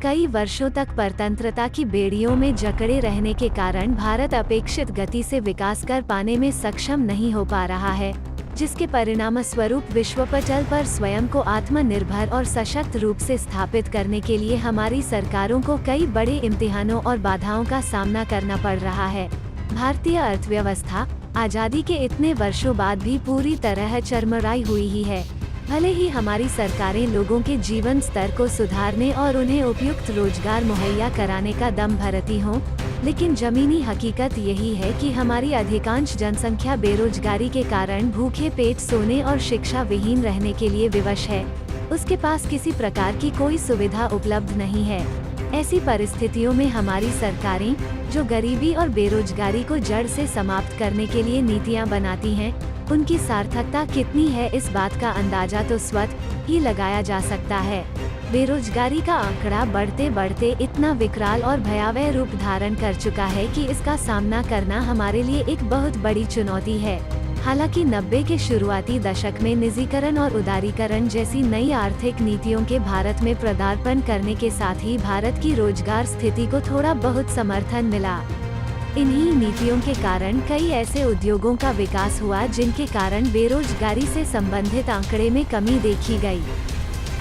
कई वर्षों तक परतंत्रता की बेड़ियों में जकड़े रहने के कारण भारत अपेक्षित गति से विकास कर पाने में सक्षम नहीं हो पा रहा है, जिसके परिणामस्वरूप विश्व पटल पर स्वयं को आत्मनिर्भर और सशक्त रूप से स्थापित करने के लिए हमारी सरकारों को कई बड़े इम्तिहानों और बाधाओं का सामना करना पड़ रहा है। भारतीय अर्थव्यवस्था आजादी के इतने वर्षों बाद भी पूरी तरह चरमराई हुई ही है। भले ही हमारी सरकारें लोगों के जीवन स्तर को सुधारने और उन्हें उपयुक्त रोजगार मुहैया कराने का दम भरती हों, लेकिन जमीनी हकीकत यही है कि हमारी अधिकांश जनसंख्या बेरोजगारी के कारण भूखे पेट सोने और शिक्षा विहीन रहने के लिए विवश है। उसके पास किसी प्रकार की कोई सुविधा उपलब्ध नहीं है। ऐसी परिस्थितियों में हमारी सरकारें, जो गरीबी और बेरोजगारी को जड़ से समाप्त करने के लिए नीतियां बनाती हैं, उनकी सार्थकता कितनी है इस बात का अंदाजा तो स्वतः ही लगाया जा सकता है। बेरोजगारी का आंकड़ा बढ़ते बढ़ते इतना विकराल और भयावह रूप धारण कर चुका है कि इसका सामना करना हमारे लिए एक बहुत बड़ी चुनौती है। हालांकि 90 के शुरुआती दशक में निजीकरण और उदारीकरण जैसी नई आर्थिक नीतियों के भारत में पदार्पण करने के साथ ही भारत की रोजगार स्थिति को थोड़ा बहुत समर्थन मिला। इन्हीं नीतियों के कारण कई ऐसे उद्योगों का विकास हुआ जिनके कारण बेरोजगारी से संबंधित आंकड़े में कमी देखी गई।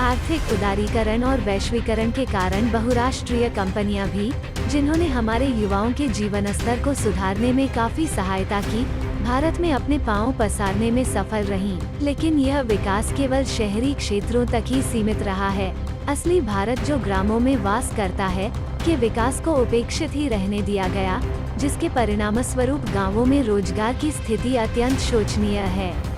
आर्थिक उदारीकरण और वैश्वीकरण के कारण बहुराष्ट्रीय कंपनियां भी, जिन्होंने हमारे युवाओं के जीवन स्तर को सुधारने में काफी सहायता की, भारत में अपने पांव पसारने में सफल रहीं। लेकिन यह विकास केवल शहरी क्षेत्रों तक ही सीमित रहा है। असली भारत जो ग्रामों में वास करता है, के विकास को उपेक्षित ही रहने दिया गया, जिसके परिणामस्वरूप गांवों में रोजगार की स्थिति अत्यंत शोचनीय है।